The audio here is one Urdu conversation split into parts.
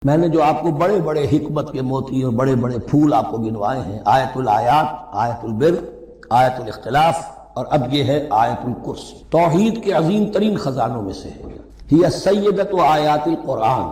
میں نے جو آپ کو بڑے بڑے حکمت کے موتی اور بڑے بڑے پھول آپ کو گنوائے ہیں، آیت الآیات، آیت البر، آیت الاختلاف، اور اب یہ ہے آیت الکرسی، توحید کے عظیم ترین خزانوں میں سے ہے۔ ہی سیدۃ آیات القرآن،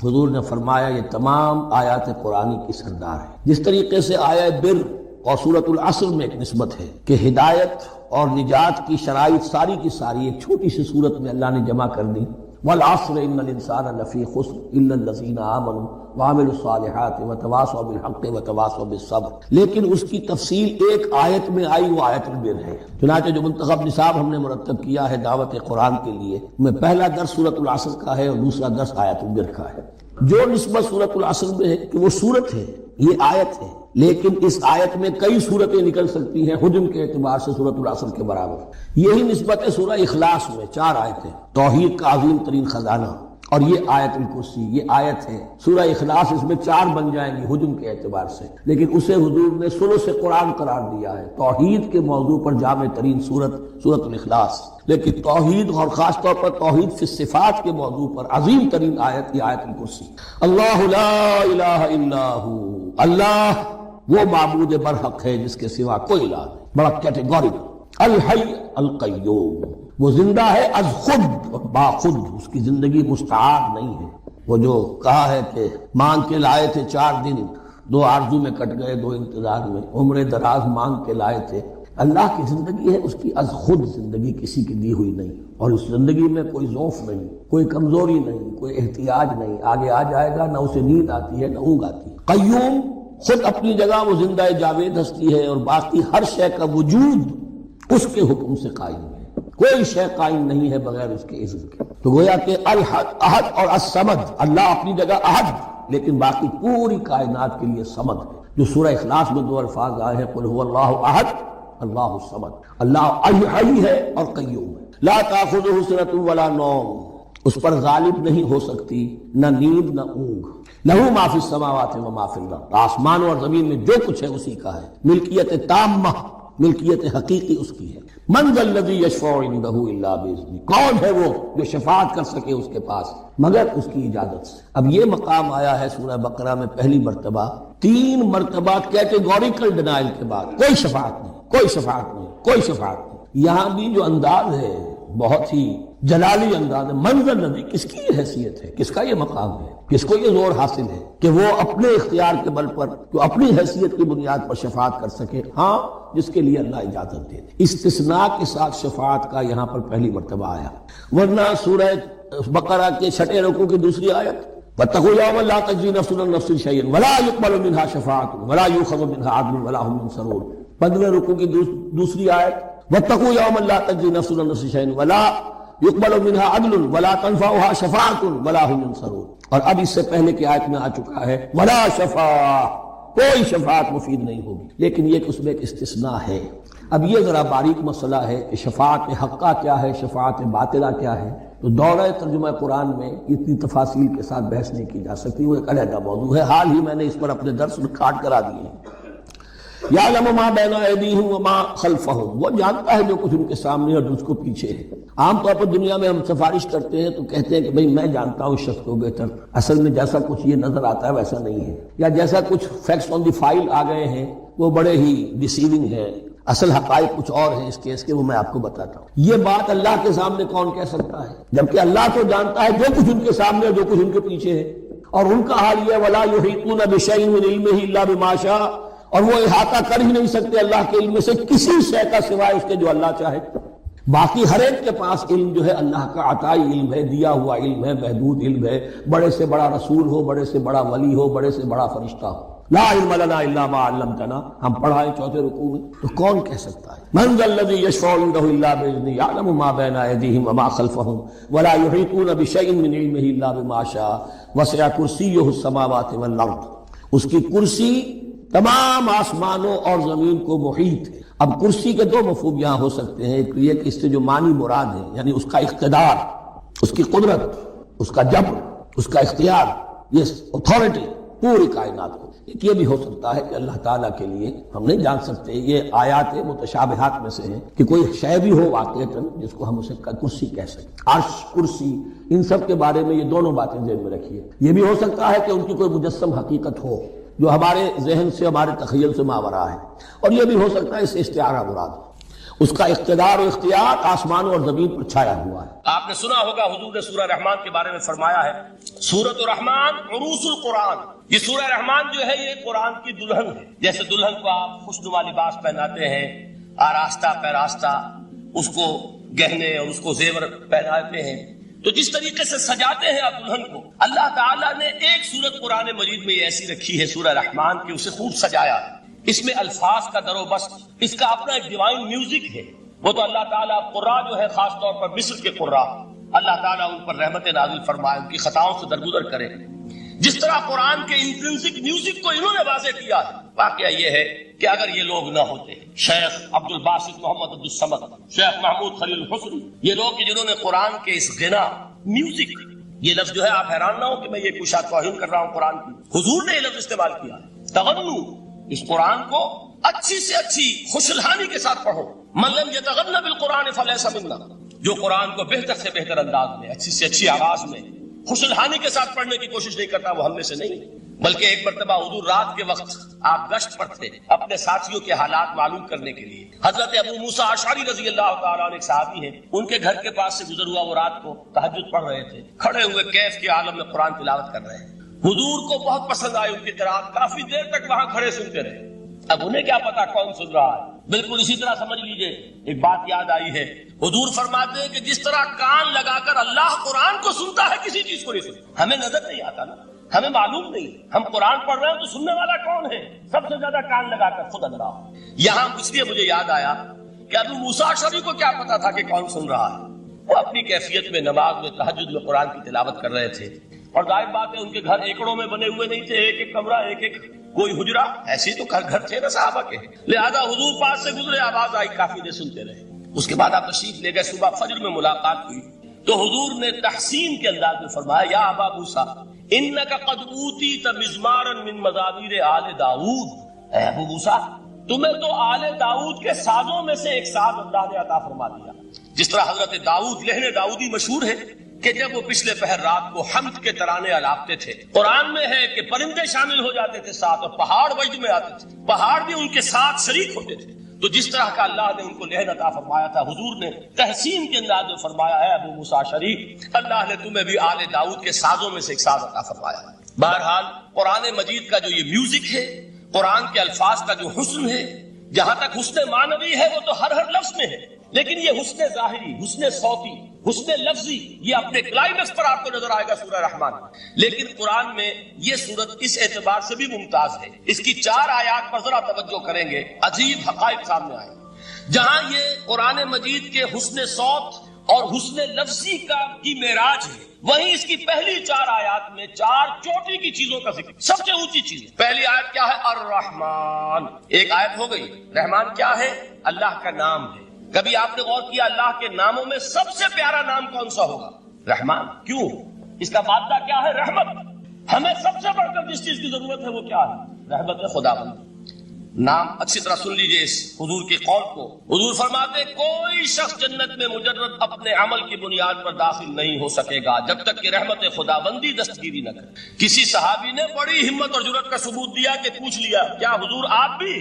حضور نے فرمایا یہ تمام آیات قرآنی کی سردار ہے۔ جس طریقے سے آیت بر اور سورۃ العصر میں ایک نسبت ہے کہ ہدایت اور نجات کی شرائط ساری کی ساری ایک چھوٹی سی صورت میں اللہ نے جمع کر دی، والعصر ان الانسان لفی خسر الا الذین آمنوا وعملوا الصالحات وتواصوا بالحق وتواصوا بالصبر، لیکن اس کی تفصیل ایک آیت میں آئی، وہ آیت البر ہے۔ چنانچہ جو منتخب نصاب ہم نے مرتب کیا ہے دعوت قرآن کے لیے، میں پہلا درس سورۃ العصر کا ہے اور دوسرا درس آیت البر کا ہے۔ جو نسبت سورۃ العصر میں ہے کہ وہ سورت ہے، یہ آیت ہے، لیکن اس آیت میں کئی صورتیں نکل سکتی ہیں حجم کے اعتبار سے سورۃ العصر کے برابر۔ یہی نسبت ہے سورہ اخلاص میں، 4 آیتیں، توحید کا عظیم ترین خزانہ، اور یہ آیت الکرسی، یہ آیت ہے۔ سورہ اخلاص اس میں 4 بن جائیں گی حجم کے اعتبار سے، لیکن اسے حضور نے ثلث قرآن قرار دیا ہے۔ توحید کے موضوع پر جامع ترین سورت الاخلاص، لیکن توحید اور خاص طور پر توحید فی الصفات کے موضوع پر عظیم ترین آیت یہ آیت الکرسی۔ اللہ لا الہ الا ہو، اللہ وہ معبود برحق ہے جس کے سوا کوئی الہ نہیں، بڑا کیٹیگوریکل۔ الحی القیوم، وہ زندہ ہے از خود اور باخود، اس کی زندگی مستعار نہیں ہے۔ وہ جو کہا ہے کہ مانگ کے لائے تھے 4 دن، 2 آرزو میں کٹ گئے 2 انتظار میں، عمر دراز مانگ کے لائے تھے۔ اللہ کی زندگی ہے، اس کی از خود زندگی کسی کی دی ہوئی نہیں، اور اس زندگی میں کوئی ضعف نہیں، کوئی کمزوری نہیں، کوئی احتیاج نہیں۔ آگے آ جائے گا، نہ اسے نیند آتی ہے نہ اونگ آتی ہے۔ قیوم، خود اپنی جگہ وہ زندہ جاوید ہستی ہے، اور باقی ہر شے کا وجود اس کے حکم سے قائم ہے، کوئی شے قائم نہیں ہے بغیر اس کے اذن کے۔ تو گویا کہ الحد، احد اور الصمد، اللہ اپنی جگہ احد، لیکن باقی پوری کائنات کے لیے صمد ہے۔ جو سورہ اخلاص میں 2 الفاظ آئے ہیں، قل هو اللہ احد اللہ الصمد، اللہ حی ہے اور قیوم ہے۔ لا تاخذہ سنۃ ولا نوم، اس پر غالب نہیں ہو سکتی نہ نیند نہ اونگ۔ لہ ما فی السماوات و ما فی الارض، آسمان اور زمین میں جو کچھ ہے اسی کا ہے، ملکیت تامہ، ملکیت حقیقی اس کی ہے۔ من ذا الذی یشفع عندہ الا باذنہ، کون ہے وہ جو شفاعت کر سکے اس کے پاس مگر اس کی اجازت سے۔ اب یہ مقام آیا ہے سورہ بقرہ میں پہلی مرتبہ، 3 مرتبہ کیٹیگوریکل ڈینائل کے بعد، کوئی شفاعت نہیں، کوئی شفاعت نہیں، کوئی شفاعت نہیں۔ یہاں بھی جو انداز ہے بہت ہی جلالی انداز ہے۔ منظر نبی، کس کی یہ حیثیت ہے، کس کا یہ مقام ہے، کس کو یہ زور حاصل ہے کہ وہ اپنے اختیار کے بل پر، جو اپنی حیثیت کی بنیاد پر شفاعت کر سکے؟ ہاں، جس کے لیے اللہ اجازت دے دے۔ استثناء کے ساتھ شفاعت کا یہاں پر پہلی مرتبہ آیا، ورنہ سورہ بقرہ کے 6 رکوع کی دوسری آیت، واتقوا یوما لا تجزی نفس عن نفس شیئا ولا يقبل منها شفاعة ولا يؤخذ منها عدل ولا هم ينصرون، 15 رکوع کی دوسری آیت، واتقوا یوما لا تجزی نفس عن نفس شیئا ولا يقبل منها عدل ولا تنفعها شفاعة ولا هم ينصرون۔ اور اب اس سے پہلے کی آیت میں آ چکا ہے ولا شفاعة، کوئی شفاعت مفید نہیں ہوگی، لیکن یہ کہ اس میں ایک استثناء ہے۔ اب یہ ذرا باریک مسئلہ ہے کہ شفاعت حقہ کیا ہے، شفاعت باطلہ کیا ہے، تو دورہ ترجمہ قرآن میں اتنی تفاصیل کے ساتھ بحث نہیں کی جا سکتی، وہ ایک علیحدہ موضوع ہے۔ حال ہی میں نے اس پر اپنے درس ریکارڈ کرا دیے ہیں۔ یعلم ما بین ایدیہم وما خلفہم، وہ جانتا ہے جو کچھ ان کے سامنے اور جو اس کو پیچھے ہے۔ عام طور پر دنیا میں ہم سفارش کرتے ہیں تو کہتے ہیں کہ بھئی میں جانتا ہوں اس شخص کو بہتر، اصل میں جیسا کچھ یہ نظر آتا ہے ویسا نہیں ہے، یا جیسا کچھ فیکٹس آن دی فائل آ گئے ہیں وہ بڑے ہی ڈیسیونگ ہیں، اصل حقائق کچھ اور ہیں اس کیس کے، وہ میں آپ کو بتاتا ہوں۔ یہ بات اللہ کے سامنے کون کہہ سکتا ہے، جبکہ اللہ تو جانتا ہے جو کچھ ان کے سامنے اور جو کچھ ان کے پیچھے ہے، اور ان کا حال یہ ولا یحیطون بشیء من علمہ الا بما شاء، اور وہ احاطہ کر ہی نہیں سکتے اللہ کے علم سے کسی شے کا سوائے اس کے جو اللہ چاہے۔ باقی ہر ایک کے پاس علم جو ہے اللہ کا عطائی علم ہے، دیا ہوا علم ہے، محدود علم ہے، بڑے سے بڑا رسول ہو، بڑے سے بڑا ولی ہو، بڑے سے بڑا فرشتہ ہو۔ لا علم لنا الا ما علمتنا، ہم پڑھائیں 4 رکوع میں، تو کون کہہ سکتا ہے؟ من ذا الذی یشفع عنده الا باذنہ یعلم ما بین ایدیہم وما خلفہم ولا یحیطون بشیء من علمہ الا بما شاء وسع کرسیہ السماوات والارض، اس کی کرسی تمام آسمانوں اور زمین کو محیط ہے۔ اب کرسی کے 2 مفہوم یہاں ہو سکتے ہیں، ایک یہ کہ اس سے جو معنی مراد ہے یعنی اس کا اقتدار، اس کی قدرت، اس کا جبر، اس کا اختیار، یہ اتھارٹی پوری کائنات کو، یہ بھی ہو سکتا ہے کہ اللہ تعالیٰ کے لیے ہم نہیں جان سکتے، یہ آیات متشابہات میں سے ہیں کہ کوئی شے بھی ہو واقعتاً جس کو ہم اسے کرسی کہہ سکیں، عرش، کرسی، ان سب کے بارے میں یہ دونوں باتیں ذہن میں رکھیے۔ یہ بھی ہو سکتا ہے کہ ان کی کوئی مجسم حقیقت ہو جو ہمارے ذہن سے، ہمارے تخیل سے ماورا ہے، اور یہ بھی ہو سکتا ہے اس سے استعارہ مراد ہو، اس کا اقتدار و اختیار آسمانوں اور زمین پر چھایا ہوا ہے۔ آپ نے سنا ہوگا حضور نے سورہ رحمان کے بارے میں فرمایا ہے، سورۃ الرحمان عروس القرآن، یہ سورہ رحمان جو ہے یہ قرآن کی دلہن ہے۔ جیسے دلہن کو آپ خوشنما لباس پہناتے ہیں، آراستہ پیراستہ اس کو گہنے اور اس کو زیور پہناتے ہیں، تو جس طریقے سے سجاتے ہیں آپ دلہن کو، اللہ تعالیٰ نے ایک سورت قرآن مجید میں ایسی رکھی ہے سورہ رحمان کی، اسے خوب سجایا ہے۔ اس میں الفاظ کا در و بست، اس کا اپنا ایک ڈیوائن میوزک ہے۔ وہ تو اللہ تعالیٰ قراء جو ہے خاص طور پر مصر کے قراء، اللہ تعالیٰ ان پر رحمت نازل فرمائے، ان کی خطاؤں سے درگزر کرے۔ جس طرح قرآن کے انٹرنسک میوزک کو انہوں نے واضح کیا ہے، واقعہ یہ ہے کہ اگر یہ لوگ نہ ہوتے، شیخ عبد الباسط محمد عبدالصمد، شیخ محمود خلیل الحسنی، یہ لوگ جنہوں نے قرآن کے اس غنا میوزک، یہ لفظ جو ہے آپ حیران نہ ہو کہ میں یہ کوئی توہین کر رہا ہوں قرآن کی، حضور نے یہ لفظ استعمال کیا ہے، تغنو، اس قرآن کو اچھی سے اچھی خوشلحانی کے ساتھ پڑھو۔ من لم یتغن بالقرآن فلیس منا، جو قرآن کو بہتر سے بہتر انداز میں، اچھی سے اچھی آواز میں، خوشلحانی کے ساتھ پڑھنے کی کوشش نہیں کرتا، وہ ہم میں سے نہیں۔ بلکہ ایک مرتبہ حضور رات کے وقت آپ گشت پر تھے اپنے ساتھیوں کے حالات معلوم کرنے کے لیے۔ حضرت ابو موسیٰ اشعری رضی اللہ تعالیٰ عنہ ایک صحابی ہیں، ان کے گھر کے پاس سے گزر ہوا، وہ رات کو تہجد پڑھ رہے تھے، کھڑے ہوئے کیف کے عالم میں قرآن تلاوت کر رہے ہیں۔ حضور کو بہت پسند آئی ان کی قرات، کافی دیر تک وہاں کھڑے سنتے رہے۔ اب انہیں کیا پتا کون سن رہا ہے، بالکل اسی طرح سمجھ لیجئے ایک بات یاد آئی ہے، حضور فرماتے ہیں کہ جس طرح کان لگا کر اللہ قرآن کو سنتا ہے کسی چیز کو نہیں سنتا، ہمیں نظر نہیں آتا نا، ہمیں معلوم نہیں، ہم قرآن پڑھ رہے ہیں تو سننے والا کون ہے؟ سب سے زیادہ کان لگا کر خود اللہ۔ یہاں اس لیے مجھے یاد آیا کہ ابو موسیٰ اشعری کو کیا پتا تھا کہ کون سن رہا ہے، وہ اپنی کیفیت میں نماز میں تہجد میں قرآن کی تلاوت کر رہے تھے، اور ظاہر بات ہے ان کے گھر ایکڑوں میں بنے ہوئے نہیں تھے، ایک ایک کمرہ، ایک ایک کوئی حجرا، ایسے تو گھر تھے نا صحابہ کے، لہذا حضور پاس سے گزرے، آواز آئی، کافی دیر سنتے رہے۔ اس کے بعد آپ تشریف لے گئے، صبح فجر میں ملاقات ہوئی تو حضور نے تحسین کے انداز میں فرمایا، یا ابا موسیٰ انک قد اوتیت مزمارا من مزامیر آل داؤد، اے ابو موسیٰ تمہیں تو آل داؤد کے سازوں میں سے ایک ساز اللہ نے عطا فرما دیا۔ جس طرح حضرت داؤد، لہن داؤدی مشہور ہے کہ جب وہ پچھلے پہر رات کو حمد کے ترانے الاپتے تھے، قرآن میں ہے کہ پرندے شامل ہو جاتے تھے ساتھ، اور پہاڑ وجد میں آتے تھے، پہاڑ بھی ان کے ساتھ شریک ہوتے تھے۔ تو جس طرح کا اللہ نے ان کو لہن عطا فرمایا تھا، حضور نے تحسین کے انداز میں فرمایا ہے ابو موسیٰ اشعری، اللہ نے تمہیں بھی آل داؤد کے سازوں میں سے ایک ساز عطا فرمایا ہے۔ بہرحال قرآن مجید کا جو یہ میوزک ہے، قرآن کے الفاظ کا جو حسن ہے، جہاں تک حسن معنوی ہے وہ تو ہر لفظ میں ہے، لیکن یہ حسن ظاہری، حسن صوتی، حسن لفظی، یہ اپنے کلائمیکس پر آپ کو نظر آئے گا سورہ رحمان۔ لیکن قرآن میں یہ سورت اس اعتبار سے بھی ممتاز ہے، اس کی 4 آیات پر ذرا توجہ کریں گے، عجیب حقائق سامنے آئے گے۔ جہاں یہ قرآن مجید کے حسن صوت اور حسن لفظی کی معراج ہے، وہیں اس کی پہلی 4 آیات میں 4 چوٹی کی چیزوں کا ذکر، سب سے اونچی چیز۔ پہلی آیت کیا ہے؟ الرحمن، ایک آیت ہو گئی۔ رحمان کیا ہے؟ اللہ کا نام ہے۔ کبھی آپ نے غور کیا اللہ کے ناموں میں سب سے پیارا نام کون سا ہوگا؟ رحمان۔ کیوں؟ اس کا مادہ کیا ہے؟ رحمت۔ ہمیں سب سے بڑھ کر جس چیز کی ضرورت ہے وہ کیا ہے؟ رحمت خداوند۔ نام اچھی طرح سن لیجئے اس حضور کے قول کو۔ حضور فرماتے کوئی شخص جنت میں مجرد اپنے عمل کی بنیاد پر داخل نہیں ہو سکے گا جب تک کہ رحمت خداوندی دستگیری نہ کرے۔ کسی صحابی نے بڑی ہمت اور جرأت کا ثبوت دیا کہ پوچھ لیا کیا حضور آپ بھی؟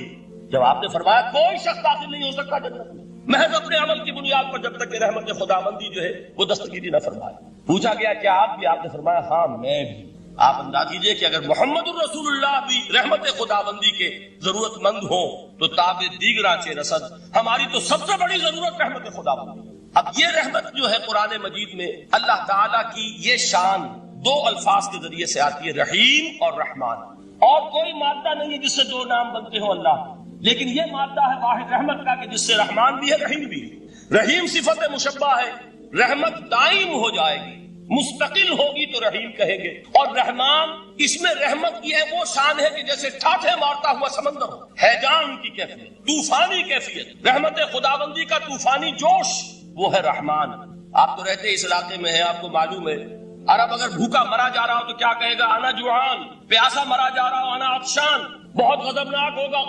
جب آپ نے فرمایا کوئی شخص داخل نہیں ہو سکتا جنت میں محض اپنے عمل کی بنیاد پر جب تک کہ رحمت خداوندی جو ہے وہ دستگیری نہ فرمائے۔ پوچھا گیا کیا آپ بھی؟ آپ نے فرمایا ہاں میں بھی۔ آپ انداز کیجئے کہ اگر محمد الرسول اللہ بھی رحمت خداوندی کے ضرورت مند ہوں تو تاب دیگراں چے رسد، ہماری تو سب سے بڑی ضرورت رحمت خداوندی۔ اب یہ رحمت جو ہے قرآن مجید میں اللہ تعالیٰ کی یہ شان 2 الفاظ کے ذریعے سے آتی ہے، رحیم اور رحمان۔ اور کوئی مادہ نہیں ہے جس سے 2 نام بنتے ہوں اللہ، لیکن یہ مادہ ہے واحد رحمت کا کہ جس سے رحمان بھی ہے رحیم بھی ہے۔ رحیم صفت مشبہ ہے، رحمت دائم ہو جائے گی، مستقل ہوگی تو رحیم کہیں گے، اور رحمان اس میں رحمت کی ہے وہ شان ہے کہ جیسے ٹھاٹھے مارتا ہوا سمندر ہو، ہیجان کی کیفیت، طوفانی کیفیت، رحمت خداوندی کا طوفانی جوش، وہ ہے رحمان۔ آپ تو رہتے اس علاقے میں ہیں، آپ کو معلوم ہے عرب اگر بھوکا مرا جا رہا ہو تو کیا کہے گا؟ انا جوعان. پیاسا مرا جا رہا ہو انا عطشان. بہت غضبناک ہوگا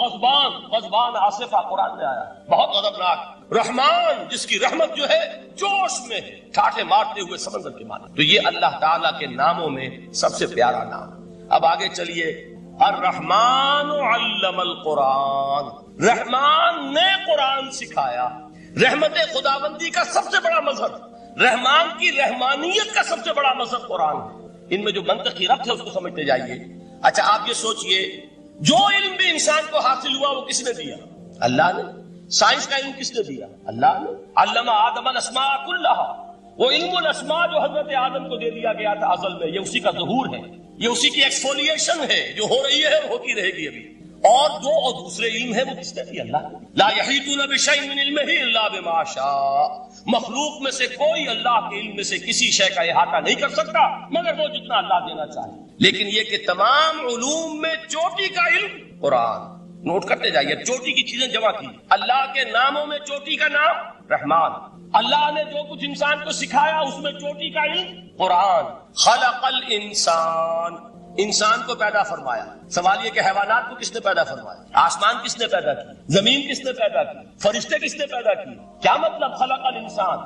غضبان آصفہ قرآن میں آیا، بہت غضبناک. رحمان جس کی رحمت جو ہے جوش میں ہے، ٹھاٹھے مارتے ہوئے سمندر کے مانے. تو یہ اللہ تعالیٰ کے ناموں میں سب سے پیارا نام. اب آگے چلیے. الرحمن علم القرآن، رحمان نے قرآن سکھایا. رحمت خداوندی کا سب سے بڑا مظہر، رحمان کی رحمانیت کا سب سے بڑا مظہر قرآن ہے. ان میں جو منطقی ربط ہے اس کو سمجھتے جائیے. اچھا آپ یہ سوچئے، جو علم بھی انسان کو حاصل ہوا وہ کس نے دیا؟ اللہ نے. سائنس کا علم کس نے دیا؟ اللہ نے. علم آدم الاسماء کلھا، وہ علم الاسماء جو حضرت آدم کو دے دیا گیا تھا ازل میں، یہ اسی کا ظہور ہے، یہ اسی کی ایکسفولیشن ہے جو ہو رہی ہے اور ہوتی رہے گی ابھی. اور جو اور دوسرے علم ہے وہ کس نے دیا؟ اللہ نے. لا یحیطون بشیء من علمہ الا بما شاء. مخلوق میں سے کوئی اللہ کے علم میں سے کسی شے کا احاطہ نہیں کر سکتا مگر وہ جتنا اللہ دینا چاہے. لیکن یہ کہ تمام علوم میں چوٹی کا علم قرآن. نوٹ کرتے جائیے، چوٹی کی چیزیں جمع کی. اللہ کے ناموں میں چوٹی کا نام رحمان. اللہ نے جو کچھ انسان کو سکھایا اس میں چوٹی کا علم قرآن. خلق الانسان، انسان کو پیدا فرمایا. سوال یہ کہ حیوانات کو کس نے پیدا فرمایا؟ آسمان کس نے پیدا کی؟ زمین کس نے پیدا کی؟ فرشتے کس نے پیدا کی؟ کیا مطلب خلق الانسان؟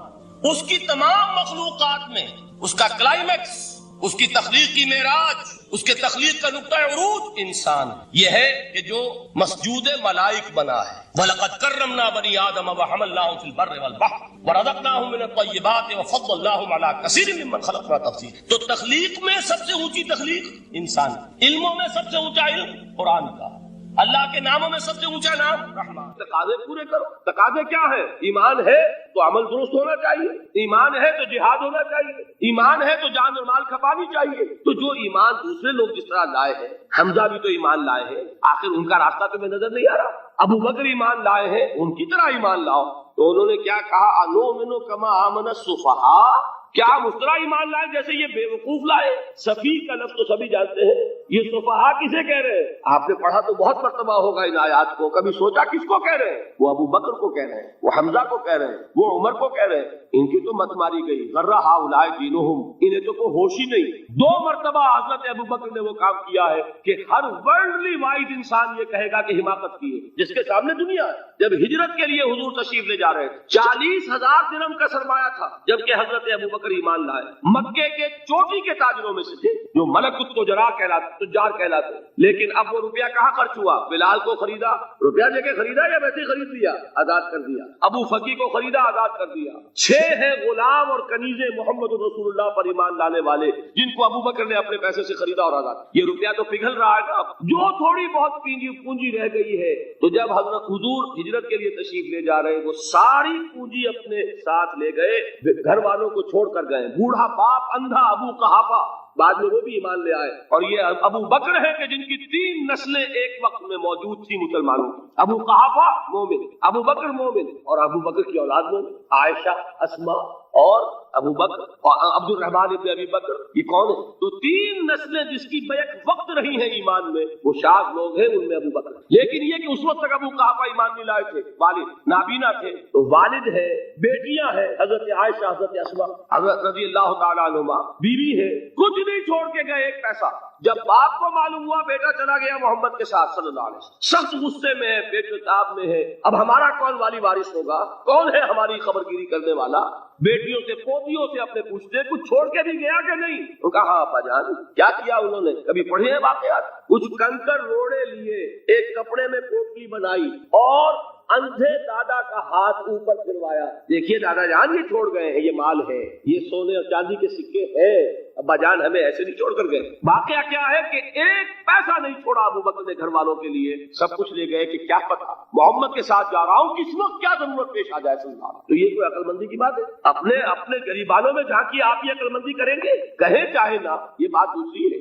اس کی تمام مخلوقات میں اس کا کلائمیکس، اس کی تخلیق کی معراج، اس کے تخلیق کا نقطہ عروج انسان یہ ہے کہ جو مسجود ملائک بنا ہے. وَلَقَدْ كَرَّمْنَا بَنِي آدَمَ وَحَمَلْنَاهُمْ فِي الْبَرِّ وَالْبَحْرِ وَرَزَقْنَاهُمْ مِنَ الطَّيِّبَاتِ وَفَضَّلْنَاهُمْ عَلَى كَثِيرٍ مِّمَّنْ خَلَقْنَا تَفْضِيلًا. تو تخلیق میں سب سے اونچی تخلیق انسان، علموں میں سب سے اونچا علم قرآن کا، اللہ کے ناموں میں سب سے اونچا نام رحمان. تقاضے پورے کرو. تقاضے کیا ہے؟ ایمان ہے تو عمل درست ہونا چاہیے، ایمان ہے تو جہاد ہونا چاہیے، ایمان ہے تو جان اور مال کھپانی چاہیے. تو جو ایمان دوسرے لوگ جس طرح لائے ہیں، حمزہ بھی تو ایمان لائے ہیں، آخر ان کا راستہ تمہیں نظر نہیں آ رہا؟ ابو بکر ایمان لائے ہیں، ان کی طرح ایمان لاؤ. تو انہوں نے کیا کہا؟ انؤمن کما آمن السفہاء. کیا مسترا ایمان لائے جیسے یہ بے وقوف لائے؟ سفیہ کا لفظ تو سبھی جانتے ہیں، یہ سفہاء کسے کہہ رہے ہیں؟ آپ نے پڑھا تو بہت مرتبہ ہوگا ان آیات کو، کبھی سوچا کس کو کہہ رہے ہیں؟ وہ ابو بکر کو کہہ رہے ہیں، وہ حمزہ کو کہہ رہے ہیں، وہ عمر کو کہہ رہے ہیں. ان کی تو مت ماری گئی. غر ہؤلاء دینہم، انہیں تو کوئی ہوش ہی نہیں. 2 مرتبہ حضرت ابو بکر نے وہ کام کیا ہے کہ ہر ورلڈلی وائڈ انسان یہ کہے گا کہ حماقت کی ہے، جس کے سامنے دنیا ہے. جب ہجرت کے لیے حضور تشریف لے جا رہے تھے، 40,000 درہم کا سرمایہ تھا جبکہ حضرت ابو بکر ایمان لائے. مکے کے چوٹی کے تاجروں میں سے تھے جو ملک التجار کہلاتے. لیکن اب وہ روپیہ کہاں خرچ ہوا؟ بلال کو خریدا، روپیہ دے کے خریدا یا ویسے ہی خرید لیا؟ آزاد کر دیا. ابو فقی کو خریدا، آزاد کر دیا. 6 ہیں غلام اور کنیزیں محمد رسول اللہ پر ایمان لانے والے جن کو ابو بکر نے اپنے پیسے سے خریدا اور آزاد. یہ روپیہ تو پگھل رہا ہے نا. جو تھوڑی بہت پونجی رہ گئی ہے، تو جب حضرت حضور ہجرت کے لیے تشریف لے جا رہے، وہ ساری پونجی اپنے ساتھ لے گئے، گھر والوں کو چھوڑ کر گئے. بوڑھا باپ، اندھا ابو قحافہ، بعد میں وہ بھی ایمان لے آئے. اور یہ ابو بکر ہے کہ جن کی 3 نسلیں ایک وقت میں موجود تھی مسلمانوں کی. ابو قحافہ مومن، ابو بکر مومن، اور ابو بکر کی اولاد مومن، عائشہ، اسماء اور ابو بکر اور عبد الرحمن ابن ابی بکر. یہ کون ہے؟ تو 3 نسلیں جس کی بیک وقت رہی ہیں ایمان میں، وہ شاذ لوگ ہیں، ان میں ابو بکر. لیکن یہ کہ اس وقت تک ابو قحافہ ایمان نہیں لائے تھے، والد نابینا تھے. تو والد ہے، بیٹیاں ہیں، حضرت عائشہ، حضرت اسماء، حضرت رضی اللہ تعالیٰ عنہما، بیوی ہے. کچھ نہیں چھوڑ کے گئے، ایک پیسہ. جب باپ کو معلوم ہوا بیٹا چلا گیا محمد کے ساتھ صلی اللہ علیہ وسلم، سخت غصے میں ہے، پیٹ تاب میں ہے. اب ہمارا کون والی وارث ہوگا؟ کون ہے ہماری خبرگیری کرنے والا؟ بیٹیوں سے، پوتیوں سے اپنے پوچھتے کچھ چھوڑ کے بھی گیا کہ نہیں؟ ان کا ہاں ابا جان. کیا کیا انہوں نے؟ کبھی پڑھے ہیں واقعات؟ کچھ کنکر روڑے لیے، ایک کپڑے میں پوٹلی بنائی اور اندھے دادا کا ہاتھ اوپر پھروایا. دیکھیے دادا جان، یہ چھوڑ گئے ہیں، یہ مال ہے، یہ سونے اور چاندی کے سکے ہیں، ابا جان ہمیں ایسے نہیں چھوڑ کر گئے. واقعہ کیا ہے کہ ایک پیسہ نہیں چھوڑا ابو بکر نے گھر والوں کے لیے. سب کچھ لے گئے کہ کیا پتا محمد کے ساتھ جا رہا ہوں، کس وقت کیا ضرورت پیش آ جائے صلی اللہ علیہ وسلم. تو یہ کوئی عقل مندی کی بات ہے؟ اپنے غریبانوں میں جھانکی آپ یہ عقل مندی کریں گے؟ کہیں چاہے نہ، یہ بات دوسری ہے.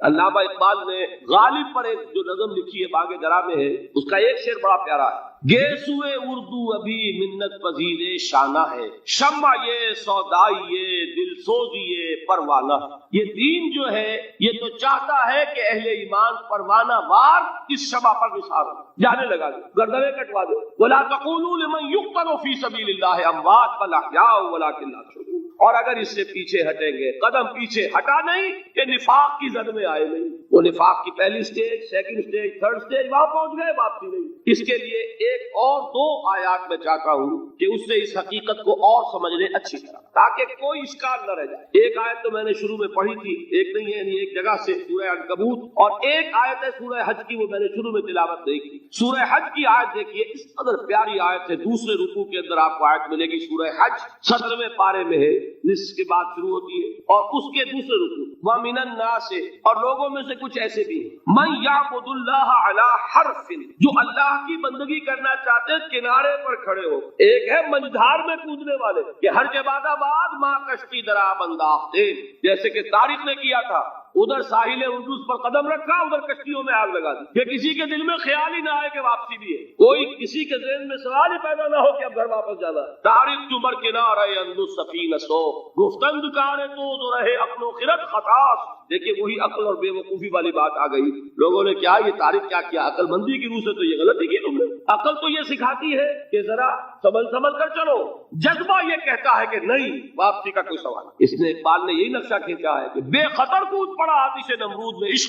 علامہ اقبال نے غالب پر ایک جو نظم لکھی ہے باغ درا میں ہے، اس کا ایک شعر بڑا پیارا ہے: گیسوئے اردو ابھی منت پذیر شانہ ہے، شمع یہ سودائی یہ دل سوزی یہ پروانہ۔ یہ دین جو ہے یہ تو چاہتا ہے کہ اہل ایمان پروانہ وار اس شمع پر نثار ہو، جانے لگا دو، گردنیں کٹوا دو۔ وَلَا تَقُولُوا لِمَن يُقْتَلُ فِي سَبِيلِ اللَّهِ أَمْوَاتٌ بَلْ أَحْيَاءٌ وَلَٰكِن لَّا يَشْعُرُونَ۔ اور اگر اس سے پیچھے ہٹیں گے، قدم پیچھے ہٹا نہیں کہ نفاق کی زد میں آئے نہیں، وہ نفاق کی پہلی stage, second stage, third stage, وہاں پہنچ گئے، واپسی نہیں۔ اس کے لیے ایک اور دو آیات میں چاہتا ہوں کہ اس سے اس حقیقت کو اور سمجھ لیں اچھی طرح، تاکہ کوئی اشکال نہ رہ جائے۔ ایک آیت تو میں نے شروع میں پڑھی تھی، ایک نہیں ہے یعنی ایک جگہ سے سورہ عنکبوت، اور ایک آیت ہے سورہ حج کی، وہ میں نے شروع میں تلاوت نہیں کی۔ سورہ حج کی آیت دیکھیے، اس قدر پیاری آیت ہے، دوسرے رکوع کے اندر آپ کو آیت ملے گی۔ سورہ حج 17ویں پارے میں ہے، نصف کے بعد شروع ہوتی ہے، اور اس کے دوسرے رکوع وَمِنَ النَّاسِ، اور لوگوں میں سے کچھ ایسے بھی ہیں، مَن يَعْبُدُ اللَّهَ عَلَى حَرْفٍ، جو اللہ کی بندگی کرنا چاہتے ہیں کنارے پر کھڑے ہو۔ ایک ہے منجھار میں کودنے والے کہ ہر کے بعد ماں کشتی درا بنداختے، جیسے کہ طارق نے کیا تھا، ادھر ساحل اردوس پر قدم رکھا، ادھر کشتیوں میں آگ لگا دی، کہ کسی کے دل میں خیال ہی نہ آئے کہ واپسی بھی ہے، کوئی کسی کے ذہن میں سوال ہی پیدا نہ ہو کہ اب گھر واپس جانا ہے۔ طارق جمر کنارہ اندو سفینہ سو، گفتند کارے تو رہے عقل و خرد خطاس۔ دیکھیے وہی عقل اور بے وقوفی والی بات آ گئی، لوگوں نے کیا یہ طارق کیا کیا، عقل مندی کی روح سے تو یہ غلطی کی تم نے۔ عقل تو یہ سکھاتی ہے کہ ذرا سنبھل کر چلو، جذبہ یہ کہتا ہے کہ نہیں، واپسی کا کوئی سوال۔ اس نے اقبال نے یہی نقشہ کھینچا ہے کہ بے خطر کود پڑا آتش نمرود میں عشق